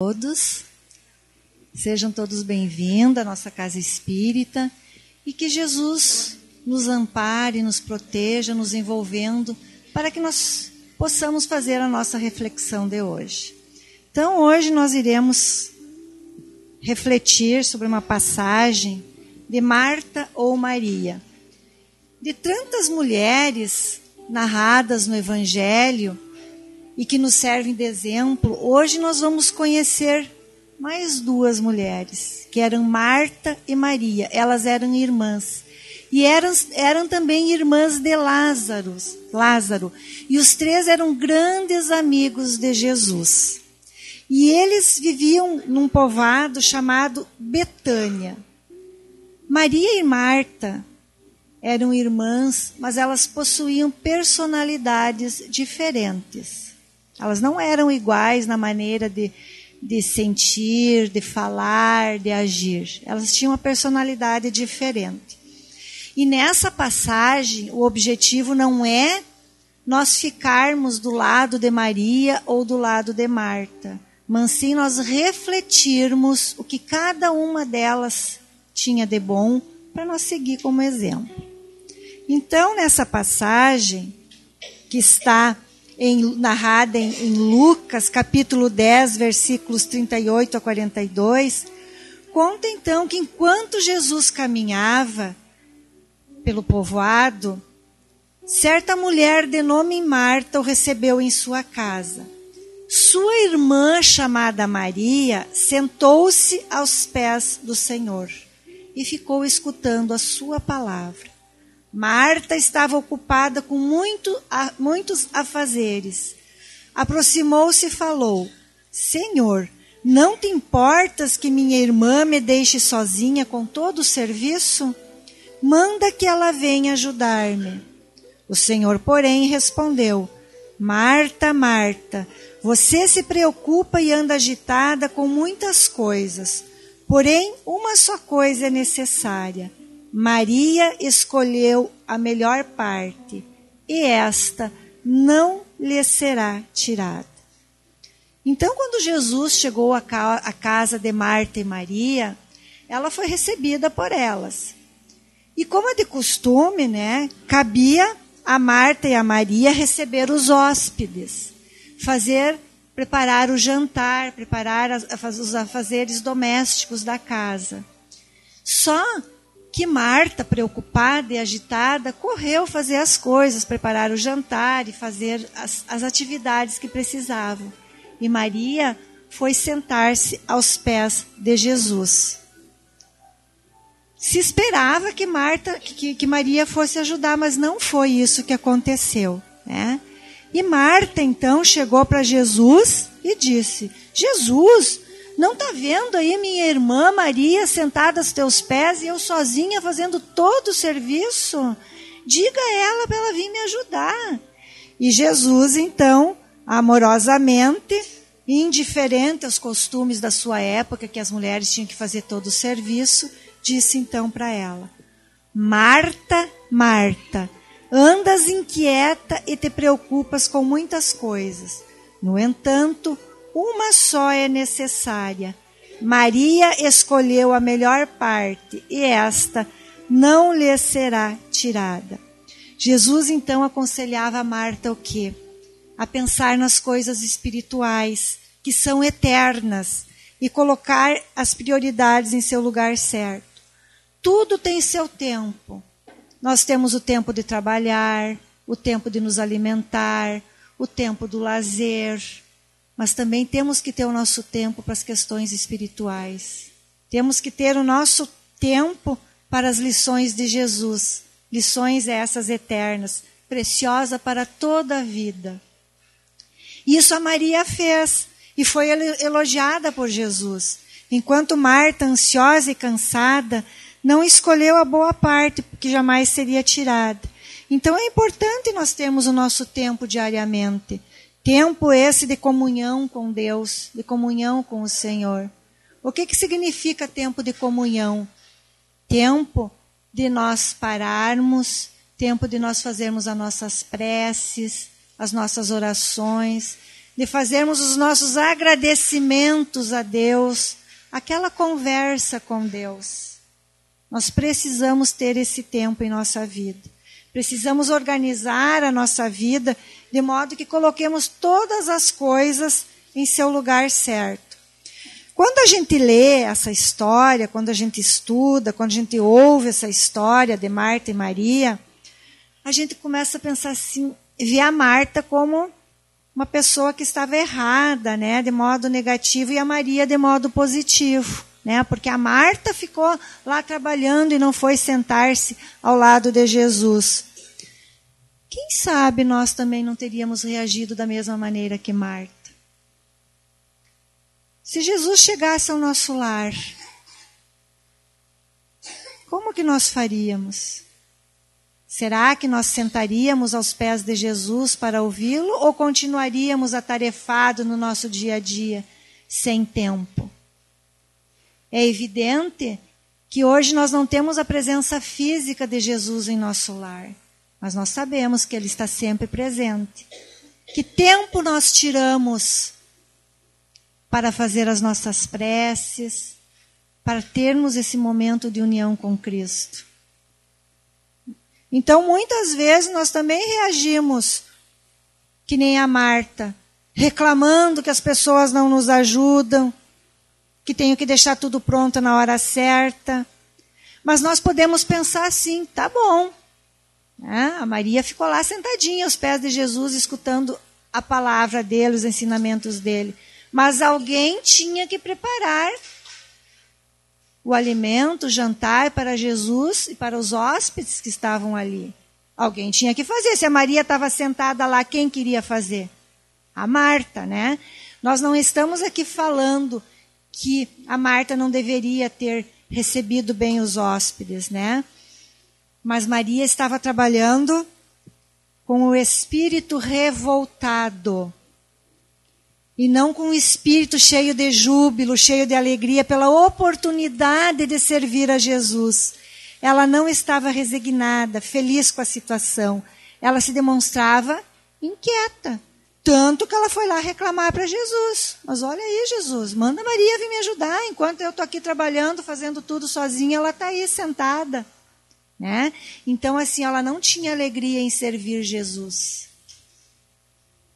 Todos, sejam todos bem-vindos à nossa casa espírita e que Jesus nos ampare, nos proteja, nos envolvendo para que nós possamos fazer a nossa reflexão de hoje. Então, hoje nós iremos refletir sobre uma passagem de Marta ou Maria. De tantas mulheres narradas no Evangelho e que nos servem de exemplo, hoje nós vamos conhecer mais duas mulheres, que eram Marta e Maria. Elas eram irmãs. E eram também irmãs de Lázaro. E os três eram grandes amigos de Jesus. E eles viviam num povoado chamado Betânia. Maria e Marta eram irmãs, mas elas possuíam personalidades diferentes. Elas não eram iguais na maneira de sentir, de falar, de agir. Elas tinham uma personalidade diferente. E nessa passagem, o objetivo não é nós ficarmos do lado de Maria ou do lado de Marta, mas sim nós refletirmos o que cada uma delas tinha de bom para nós seguir como exemplo. Então, nessa passagem que está narrada em Lucas, capítulo 10, versículos 38 a 42, conta então que enquanto Jesus caminhava pelo povoado, certa mulher de nome Marta o recebeu em sua casa. Sua irmã, chamada Maria, sentou-se aos pés do Senhor e ficou escutando a sua palavra. Marta estava ocupada com muitos afazeres. Aproximou-se e falou: Senhor, não te importas que minha irmã me deixe sozinha com todo o serviço? Manda que ela venha ajudar-me. O Senhor, porém, respondeu: Marta, Marta, você se preocupa e anda agitada com muitas coisas. Porém, uma só coisa é necessária. Maria escolheu a melhor parte, e esta não lhe será tirada. Então, quando Jesus chegou à casa de Marta e Maria, ela foi recebida por elas. E como é de costume, cabia a Marta e a Maria receber os hóspedes, preparar o jantar, preparar os afazeres domésticos da casa. Só que Marta, preocupada e agitada, correu fazer as coisas, preparar o jantar e fazer as atividades que precisavam. E Maria foi sentar-se aos pés de Jesus. Se esperava que Maria fosse ajudar, mas não foi isso que aconteceu, E Marta, então, chegou para Jesus e disse: Jesus, não está vendo aí minha irmã Maria sentada aos teus pés e eu sozinha fazendo todo o serviço? Diga a ela para ela vir me ajudar. E Jesus, então, amorosamente, indiferente aos costumes da sua época, que as mulheres tinham que fazer todo o serviço, disse então para ela: Marta, Marta, andas inquieta e te preocupas com muitas coisas. No entanto, uma só é necessária. Maria escolheu a melhor parte, e esta não lhe será tirada. Jesus então aconselhava a Marta o quê? A pensar nas coisas espirituais, que são eternas, e colocar as prioridades em seu lugar certo. Tudo tem seu tempo. Nós temos o tempo de trabalhar, o tempo de nos alimentar, o tempo do lazer, mas também temos que ter o nosso tempo para as questões espirituais. Temos que ter o nosso tempo para as lições de Jesus. Lições essas eternas, preciosas para toda a vida. Isso a Maria fez e foi elogiada por Jesus. Enquanto Marta, ansiosa e cansada, não escolheu a boa parte, que jamais seria tirada. Então é importante nós termos o nosso tempo diariamente. Tempo esse de comunhão com Deus, de comunhão com o Senhor. O que significa tempo de comunhão? Tempo de nós pararmos, tempo de nós fazermos as nossas preces, as nossas orações, de fazermos os nossos agradecimentos a Deus, aquela conversa com Deus. Nós precisamos ter esse tempo em nossa vida. Precisamos organizar a nossa vida de modo que coloquemos todas as coisas em seu lugar certo. Quando a gente lê essa história, quando a gente estuda, quando a gente ouve essa história de Marta e Maria, a gente começa a pensar assim, ver a Marta como uma pessoa que estava errada, né, de modo negativo, e a Maria de modo positivo, né, porque a Marta ficou lá trabalhando e não foi sentar-se ao lado de Jesus. Quem sabe nós também não teríamos reagido da mesma maneira que Marta? Se Jesus chegasse ao nosso lar, como que nós faríamos? Será que nós sentaríamos aos pés de Jesus para ouvi-lo ou continuaríamos atarefados no nosso dia a dia, sem tempo? É evidente que hoje nós não temos a presença física de Jesus em nosso lar, mas nós sabemos que Ele está sempre presente. Que tempo nós tiramos para fazer as nossas preces, para termos esse momento de união com Cristo? Então, muitas vezes, nós também reagimos que nem a Marta, reclamando que as pessoas não nos ajudam, que tenho que deixar tudo pronto na hora certa. Mas nós podemos pensar assim, tá bom. A Maria ficou lá sentadinha aos pés de Jesus, escutando a palavra dele, os ensinamentos dele. Mas alguém tinha que preparar o alimento, o jantar para Jesus e para os hóspedes que estavam ali. Alguém tinha que fazer. Se a Maria estava sentada lá, quem queria fazer? A Marta, né? Nós não estamos aqui falando que a Marta não deveria ter recebido bem os hóspedes, né? Mas Maria estava trabalhando com o espírito revoltado. E não com um espírito cheio de júbilo, cheio de alegria, pela oportunidade de servir a Jesus. Ela não estava resignada, feliz com a situação. Ela se demonstrava inquieta. Tanto que ela foi lá reclamar para Jesus. Mas olha aí, Jesus, manda Maria vir me ajudar. Enquanto eu estou aqui trabalhando, fazendo tudo sozinha, ela está aí sentada. Né? Então, assim, ela não tinha alegria em servir Jesus.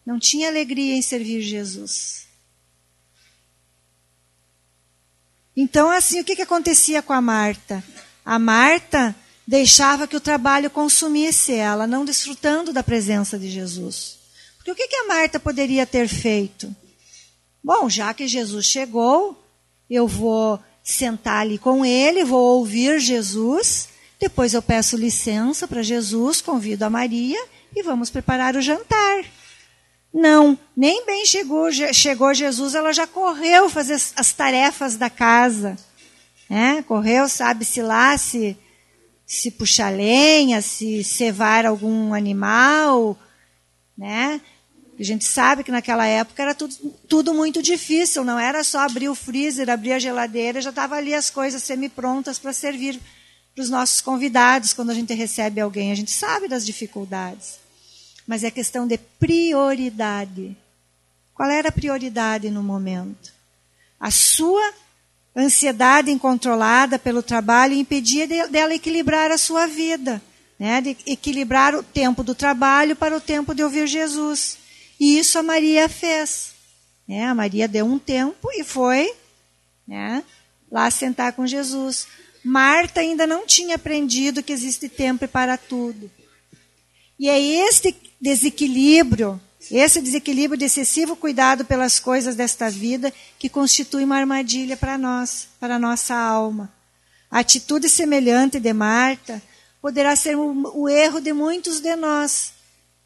Não tinha alegria em servir Jesus. Então, assim, o que acontecia com a Marta? A Marta deixava que o trabalho consumisse ela, não desfrutando da presença de Jesus. Porque o que a Marta poderia ter feito? Bom, já que Jesus chegou, eu vou sentar ali com ele, vou ouvir Jesus, depois eu peço licença para Jesus, convido a Maria e vamos preparar o jantar. Não, nem bem chegou Jesus, ela já correu fazer as tarefas da casa. Né? Correu, sabe-se lá, se puxar lenha, se cevar algum animal. Né? A gente sabe que naquela época era tudo muito difícil, não era só abrir o freezer, abrir a geladeira, já estavam ali as coisas semi-prontas para servir para os nossos convidados quando a gente recebe alguém. A gente sabe das dificuldades. Mas é questão de prioridade. Qual era a prioridade no momento? A sua ansiedade incontrolada pelo trabalho impedia dela equilibrar a sua vida, né? De equilibrar o tempo do trabalho para o tempo de ouvir Jesus. E isso a Maria fez. Né? A Maria deu um tempo e foi, né, lá sentar com Jesus. Marta ainda não tinha aprendido que existe tempo para tudo. E é esse desequilíbrio de excessivo cuidado pelas coisas desta vida, que constitui uma armadilha para nós, para a nossa alma. A atitude semelhante de Marta poderá ser o erro de muitos de nós,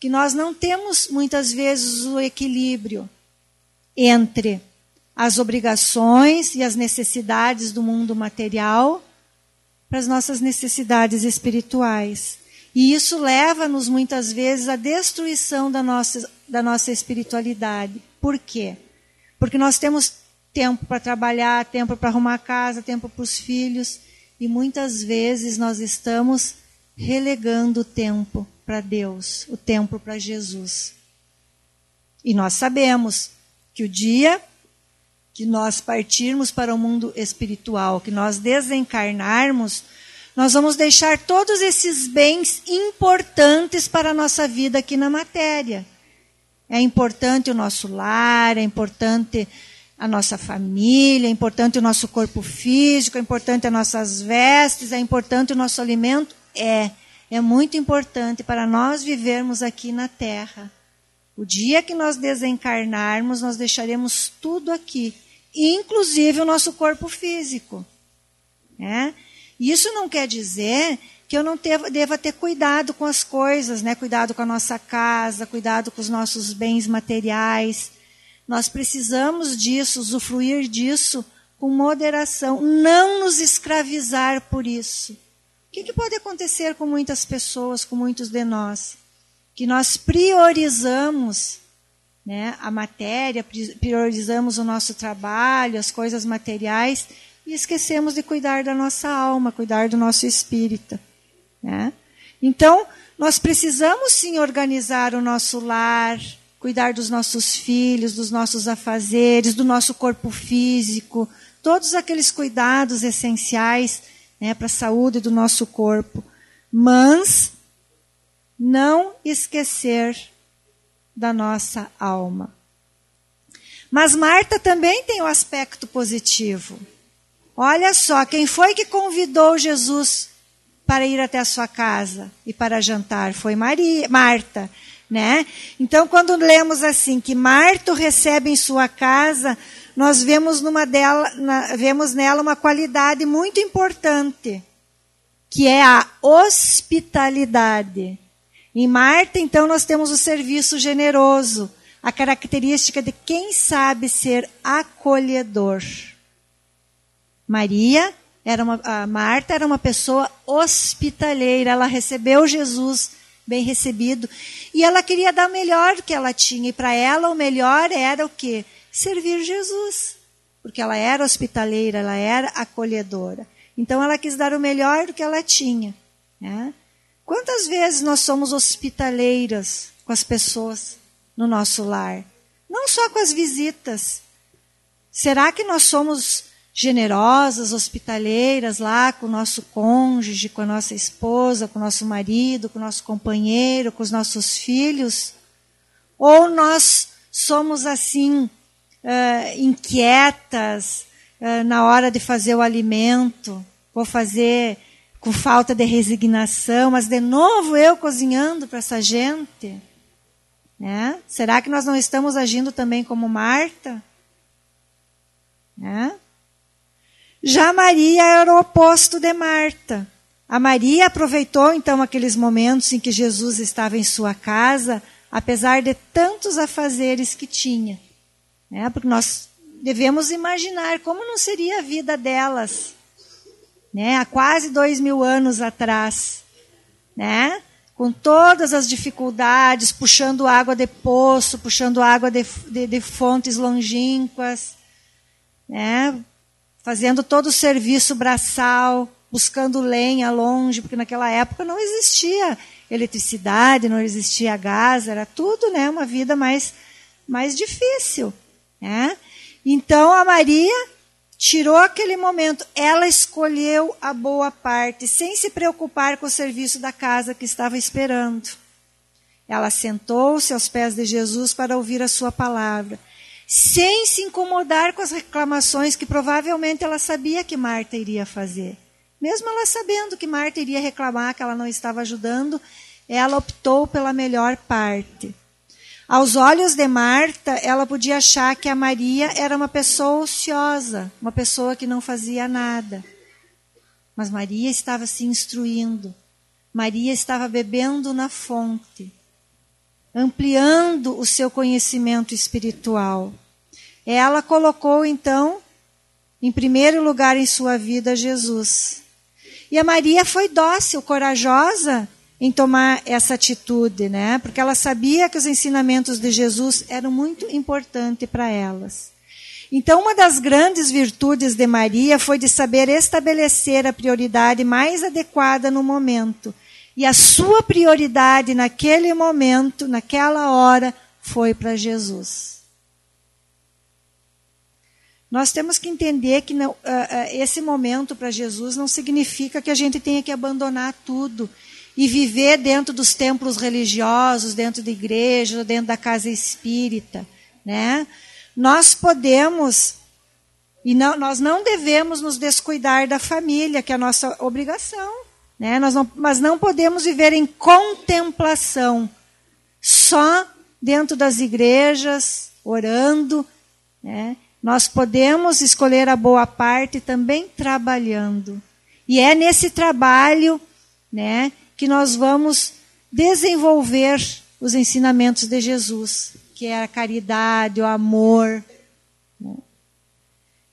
que nós não temos muitas vezes o equilíbrio entre as obrigações e as necessidades do mundo material para as nossas necessidades espirituais. E isso leva-nos muitas vezes à destruição da nossa espiritualidade. Por quê? Porque nós temos tempo para trabalhar, tempo para arrumar a casa, tempo para os filhos, e muitas vezes nós estamos relegando o tempo para Deus, o tempo para Jesus. E nós sabemos que o dia que nós partirmos para o mundo espiritual, que nós desencarnarmos, nós vamos deixar todos esses bens importantes para a nossa vida aqui na matéria. É importante o nosso lar, é importante a nossa família, é importante o nosso corpo físico, é importante as nossas vestes, é importante o nosso alimento. É muito importante para nós vivermos aqui na Terra. O dia que nós desencarnarmos, nós deixaremos tudo aqui, inclusive o nosso corpo físico. Isso não quer dizer que eu não deva ter cuidado com as coisas, cuidado com a nossa casa, cuidado com os nossos bens materiais. Nós precisamos disso, usufruir disso com moderação, não nos escravizar por isso. O que pode acontecer com muitas pessoas, com muitos de nós? Que nós priorizamos a matéria, priorizamos o nosso trabalho, as coisas materiais, e esquecemos de cuidar da nossa alma, cuidar do nosso espírito. Então, nós precisamos sim organizar o nosso lar, cuidar dos nossos filhos, dos nossos afazeres, do nosso corpo físico, todos aqueles cuidados essenciais para a saúde do nosso corpo. Mas não esquecer da nossa alma. Mas Marta também tem um aspecto positivo. Olha só, quem foi que convidou Jesus para ir até a sua casa e para jantar? Foi Marta, Então, quando lemos assim, que Marta recebe em sua casa, nós vemos nela uma qualidade muito importante, que é a hospitalidade. Em Marta, então, nós temos o serviço generoso, a característica de quem sabe ser acolhedor. Marta era uma pessoa hospitaleira, ela recebeu Jesus bem recebido, e ela queria dar o melhor que ela tinha, e para ela o melhor era o quê? Servir Jesus, porque ela era hospitaleira, ela era acolhedora. Então ela quis dar o melhor do que ela tinha. Quantas vezes nós somos hospitaleiras com as pessoas no nosso lar? Não só com as visitas. Será que nós somos generosas, hospitaleiras lá com o nosso cônjuge, com a nossa esposa, com o nosso marido, com o nosso companheiro, com os nossos filhos? Ou nós somos assim, inquietas na hora de fazer o alimento, vou fazer com falta de resignação, mas de novo eu cozinhando para essa gente? Será que nós não estamos agindo também como Marta? Já Maria era o oposto de Marta. A Maria aproveitou então aqueles momentos em que Jesus estava em sua casa, apesar de tantos afazeres que tinha. Porque nós devemos imaginar como não seria a vida delas, há quase 2000 anos atrás, com todas as dificuldades, puxando água de poço, puxando água de fontes longínquas, fazendo todo o serviço braçal, buscando lenha longe, porque naquela época não existia eletricidade, não existia gás, era tudo uma vida mais difícil. Então a Maria tirou aquele momento, ela escolheu a boa parte, sem se preocupar com o serviço da casa que estava esperando. Ela sentou-se aos pés de Jesus para ouvir a sua palavra, sem se incomodar com as reclamações que provavelmente ela sabia que Marta iria fazer. Mesmo ela sabendo que Marta iria reclamar que ela não estava ajudando, ela optou pela melhor parte. Aos olhos de Marta, ela podia achar que a Maria era uma pessoa ociosa, uma pessoa que não fazia nada. Mas Maria estava se instruindo. Maria estava bebendo na fonte, ampliando o seu conhecimento espiritual. Ela colocou, então, em primeiro lugar em sua vida, Jesus. E a Maria foi dócil, corajosa em tomar essa atitude, porque ela sabia que os ensinamentos de Jesus eram muito importantes para elas. Então, uma das grandes virtudes de Maria foi de saber estabelecer a prioridade mais adequada no momento. E a sua prioridade naquele momento, naquela hora, foi para Jesus. Nós temos que entender que não, esse momento para Jesus não significa que a gente tenha que abandonar tudo e viver dentro dos templos religiosos, dentro da igreja, dentro da casa espírita, né? Nós podemos, nós não devemos nos descuidar da família, que é a nossa obrigação, né? Mas não podemos viver em contemplação, só dentro das igrejas, orando, né? Nós podemos escolher a boa parte também trabalhando. E é nesse trabalho, né, que nós vamos desenvolver os ensinamentos de Jesus, que é a caridade, o amor.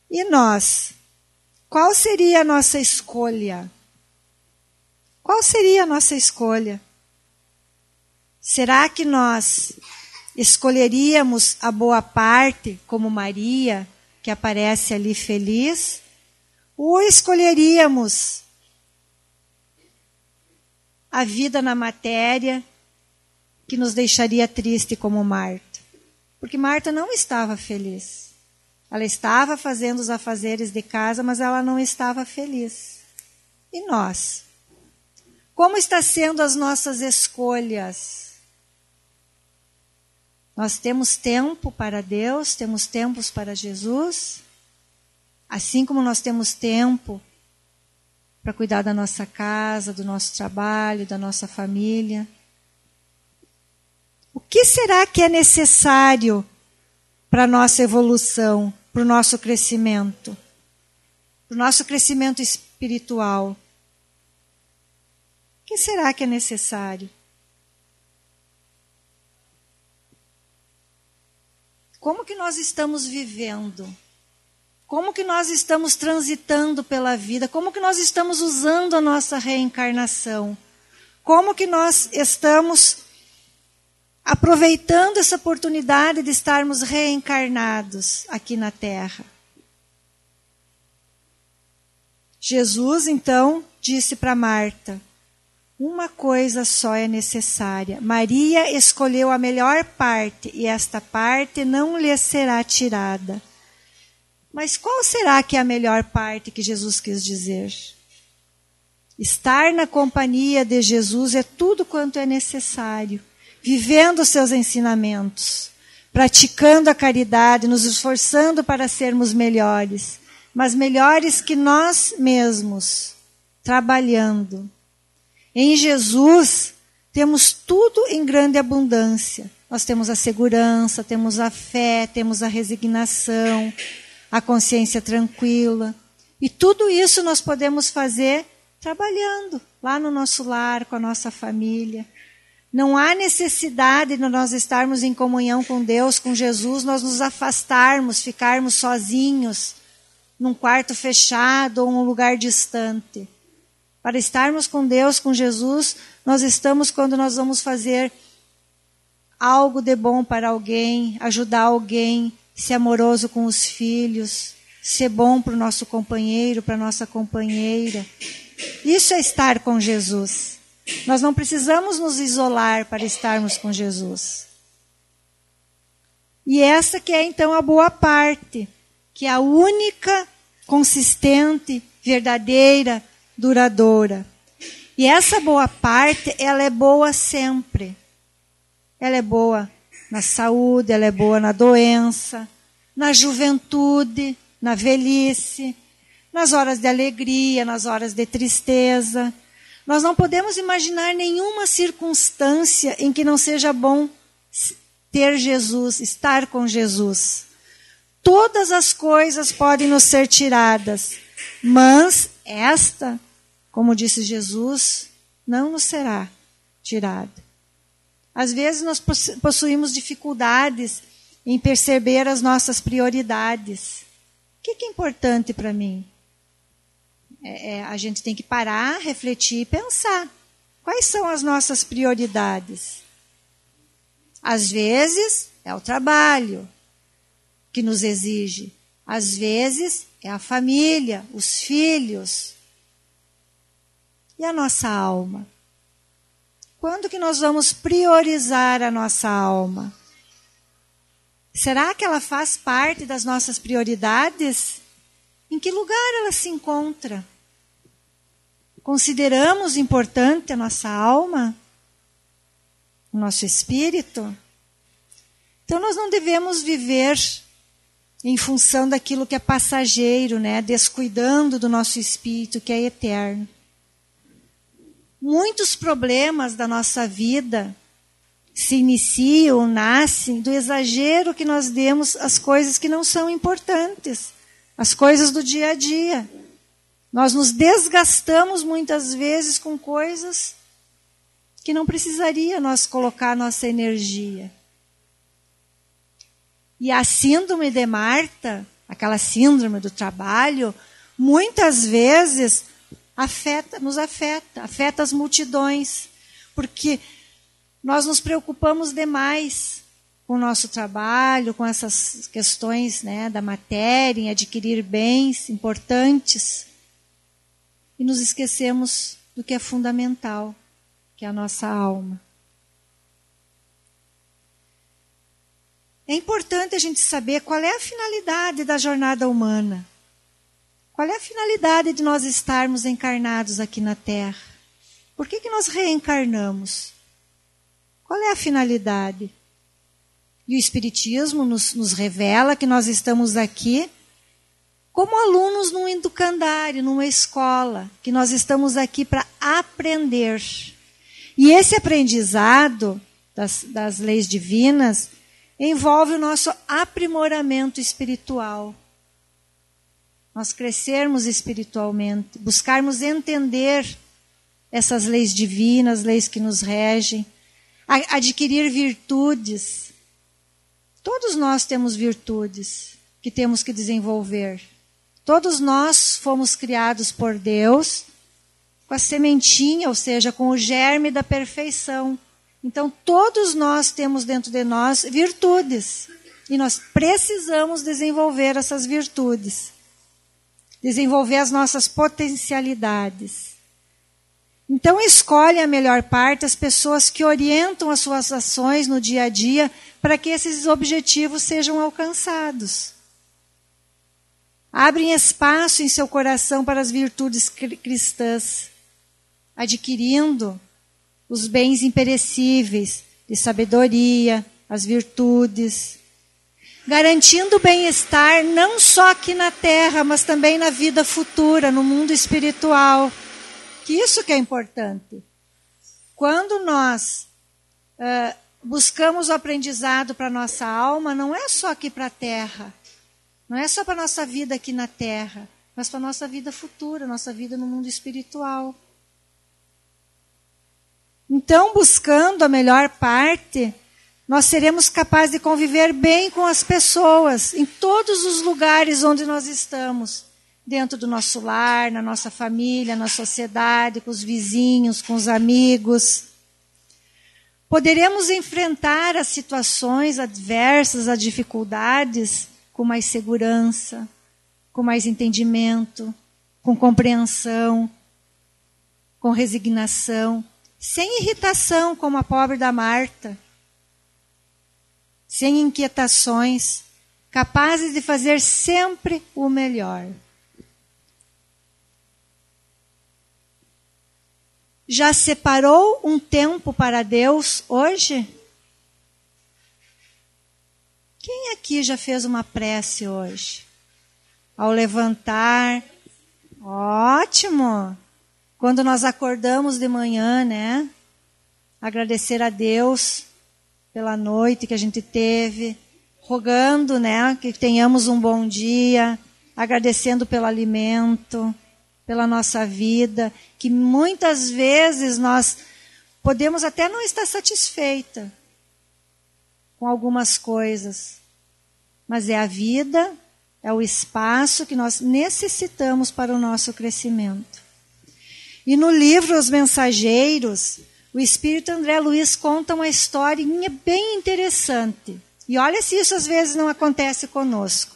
E nós? Qual seria a nossa escolha? Qual seria a nossa escolha? Será que nós escolheríamos a boa parte, como Maria, que aparece ali feliz? Ou escolheríamos a vida na matéria, que nos deixaria triste, como Marta? Porque Marta não estava feliz. Ela estava fazendo os afazeres de casa, mas ela não estava feliz. E nós? Como estão sendo as nossas escolhas? Nós temos tempo para Deus, temos tempos para Jesus, assim como nós temos tempo para cuidar da nossa casa, do nosso trabalho, da nossa família. O que será que é necessário para a nossa evolução, para o nosso crescimento espiritual? O que será que é necessário? Como que nós estamos vivendo? Como que nós estamos transitando pela vida? Como que nós estamos usando a nossa reencarnação? Como que nós estamos aproveitando essa oportunidade de estarmos reencarnados aqui na Terra? Jesus, então, disse para Marta: uma coisa só é necessária. Maria escolheu a melhor parte, e esta parte não lhe será tirada. Mas qual será que é a melhor parte que Jesus quis dizer? Estar na companhia de Jesus é tudo quanto é necessário. Vivendo os seus ensinamentos, praticando a caridade, nos esforçando para sermos melhores, mas melhores que nós mesmos, trabalhando. Em Jesus, temos tudo em grande abundância. Nós temos a segurança, temos a fé, temos a resignação, a consciência tranquila. E tudo isso nós podemos fazer trabalhando, lá no nosso lar, com a nossa família. Não há necessidade de nós estarmos em comunhão com Deus, com Jesus, nós nos afastarmos, ficarmos sozinhos, num quarto fechado ou num lugar distante. Para estarmos com Deus, com Jesus, nós estamos quando nós vamos fazer algo de bom para alguém, ajudar alguém, ser amoroso com os filhos, ser bom para o nosso companheiro, para a nossa companheira. Isso é estar com Jesus. Nós não precisamos nos isolar para estarmos com Jesus. E essa que é então a boa parte, que é a única, consistente, verdadeira, duradoura. E essa boa parte, ela é boa sempre. Ela é boa na saúde, ela é boa na doença, na juventude, na velhice, nas horas de alegria, nas horas de tristeza. Nós não podemos imaginar nenhuma circunstância em que não seja bom ter Jesus, estar com Jesus. Todas as coisas podem nos ser tiradas, mas esta, como disse Jesus, não nos será tirada. Às vezes nós possuímos dificuldades em perceber as nossas prioridades. O que é importante para mim? A gente tem que parar, refletir e pensar. Quais são as nossas prioridades? Às vezes é o trabalho que nos exige. Às vezes é a família, os filhos. E a nossa alma? Quando que nós vamos priorizar a nossa alma? Será que ela faz parte das nossas prioridades? Em que lugar ela se encontra? Consideramos importante a nossa alma? O nosso espírito? Então nós não devemos viver em função daquilo que é passageiro, né? Descuidando do nosso espírito que é eterno. Muitos problemas da nossa vida se iniciam, nascem do exagero que nós demos às coisas que não são importantes, as coisas do dia a dia. Nós nos desgastamos muitas vezes com coisas que não precisaria nós colocar nossa energia. E a síndrome de Marta, aquela síndrome do trabalho, muitas vezes nos afeta as multidões, porque nós nos preocupamos demais com o nosso trabalho, com essas questões, né, da matéria, em adquirir bens importantes, e nos esquecemos do que é fundamental, que é a nossa alma. É importante a gente saber qual é a finalidade da jornada humana. Qual é a finalidade de nós estarmos encarnados aqui na Terra? Por que nós reencarnamos? Qual é a finalidade? E o Espiritismo nos revela que nós estamos aqui como alunos num educandário, numa escola, que nós estamos aqui para aprender. E esse aprendizado das leis divinas envolve o nosso aprimoramento espiritual. Nós crescermos espiritualmente, buscarmos entender essas leis divinas, leis que nos regem, adquirir virtudes. Todos nós temos virtudes que temos que desenvolver. Todos nós fomos criados por Deus com a sementinha, ou seja, com o germe da perfeição. Então, todos nós temos dentro de nós virtudes. E nós precisamos desenvolver essas virtudes. Desenvolver as nossas potencialidades. Então, escolhe a melhor parte as pessoas que orientam as suas ações no dia a dia para que esses objetivos sejam alcançados. Abrem espaço em seu coração para as virtudes cristãs, adquirindo os bens imperecíveis de sabedoria, as virtudes, garantindo o bem-estar não só aqui na Terra, mas também na vida futura, no mundo espiritual. Que isso que é importante. Quando nós buscamos o aprendizado para a nossa alma, não é só aqui para a Terra, não é só para a nossa vida aqui na Terra, mas para a nossa vida futura, nossa vida no mundo espiritual. Então, buscando a melhor parte, nós seremos capazes de conviver bem com as pessoas, em todos os lugares onde nós estamos. Dentro do nosso lar, na nossa família, na sociedade, com os vizinhos, com os amigos. Poderemos enfrentar as situações adversas, as dificuldades, com mais segurança, com mais entendimento, com compreensão, com resignação, sem irritação, como a pobre da Marta, sem inquietações, capazes de fazer sempre o melhor. Já separou um tempo para Deus hoje? Quem aqui já fez uma prece hoje? Ao levantar, ótimo! Quando nós acordamos de manhã, né? Agradecer a Deus pela noite que a gente teve, rogando, né? Que tenhamos um bom dia, agradecendo pelo alimento, pela nossa vida, que muitas vezes nós podemos até não estar satisfeita com algumas coisas, mas é a vida, é o espaço que nós necessitamos para o nosso crescimento. E no livro Os Mensageiros, o Espírito André Luiz conta uma historinha bem interessante. E olha se isso às vezes não acontece conosco.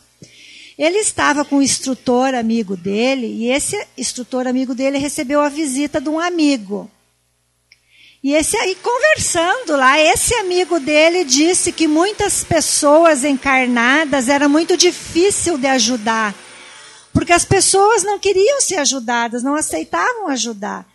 Ele estava com um instrutor amigo dele, e esse instrutor amigo dele recebeu a visita de um amigo. E conversando lá, esse amigo dele disse que muitas pessoas encarnadas era muito difícil de ajudar. Porque as pessoas não queriam ser ajudadas, não aceitavam ajudar.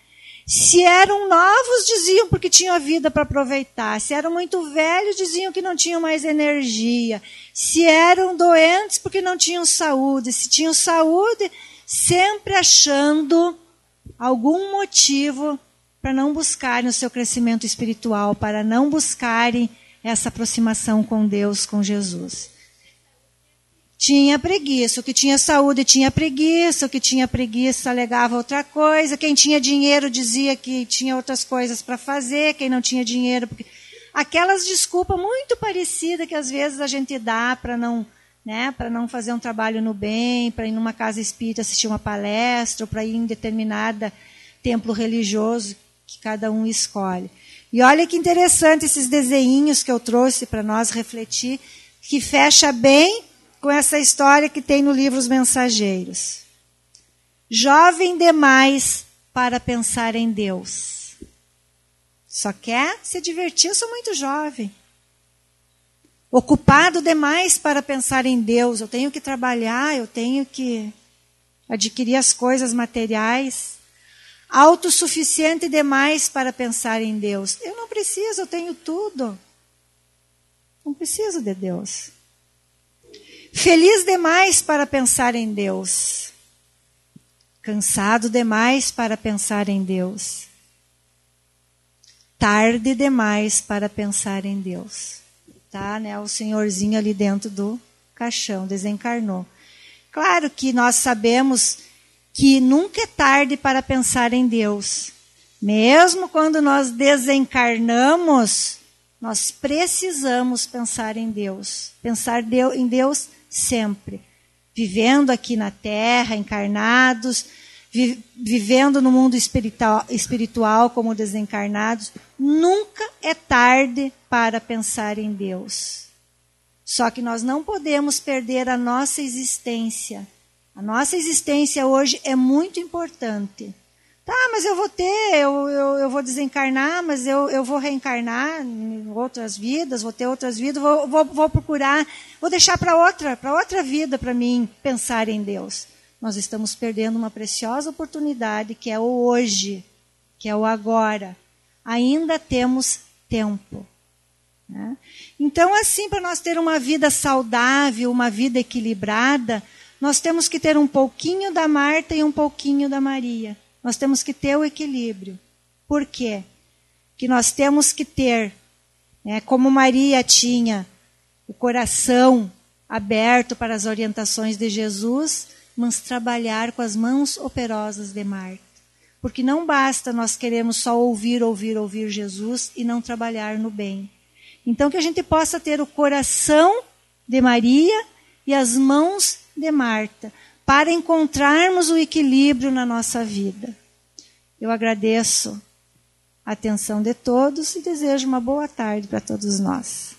Se eram novos, diziam porque tinham a vida para aproveitar. Se eram muito velhos, diziam que não tinham mais energia. Se eram doentes, porque não tinham saúde. Se tinham saúde, sempre achando algum motivo para não buscarem o seu crescimento espiritual, para não buscarem essa aproximação com Deus, com Jesus. Tinha preguiça, o que tinha saúde tinha preguiça, o que tinha preguiça alegava outra coisa, quem tinha dinheiro dizia que tinha outras coisas para fazer, quem não tinha dinheiro... Porque... Aquelas desculpas muito parecidas que às vezes a gente dá para não, né, para não fazer um trabalho no bem, para ir numa casa espírita assistir uma palestra, ou para ir em determinada templo religioso que cada um escolhe. E olha que interessante esses desenhinhos que eu trouxe para nós refletir, que fecha bem com essa história que tem no livro Os Mensageiros. Jovem demais para pensar em Deus. Só quer se divertir, eu sou muito jovem. Ocupado demais para pensar em Deus. Eu tenho que trabalhar, eu tenho que adquirir as coisas materiais. Autossuficiente demais para pensar em Deus. Eu não preciso, eu tenho tudo. Não preciso de Deus. Feliz demais para pensar em Deus. Cansado demais para pensar em Deus. Tarde demais para pensar em Deus. Tá, né? O senhorzinho ali dentro do caixão desencarnou. Claro que nós sabemos que nunca é tarde para pensar em Deus. Mesmo quando nós desencarnamos, nós precisamos pensar em Deus. Pensar em Deus sempre. Vivendo aqui na Terra, encarnados, vivendo no mundo espiritual como desencarnados. Nunca é tarde para pensar em Deus. Só que nós não podemos perder a nossa existência. A nossa existência hoje é muito importante. Tá, mas eu vou desencarnar, mas eu vou reencarnar em outras vidas, vou ter outras vidas, vou procurar, vou deixar para outra vida para mim pensar em Deus. Nós estamos perdendo uma preciosa oportunidade que é o hoje, que é o agora. Ainda temos tempo. Né? Então, assim, para nós ter uma vida saudável, uma vida equilibrada, nós temos que ter um pouquinho da Marta e um pouquinho da Maria. Nós temos que ter o equilíbrio. Por quê? Que nós temos que ter, né, como Maria tinha o coração aberto para as orientações de Jesus, mas trabalhar com as mãos operosas de Marta. Porque não basta nós queremos só ouvir Jesus e não trabalhar no bem. Então que a gente possa ter o coração de Maria e as mãos de Marta, para encontrarmos o equilíbrio na nossa vida. Eu agradeço a atenção de todos e desejo uma boa tarde para todos nós.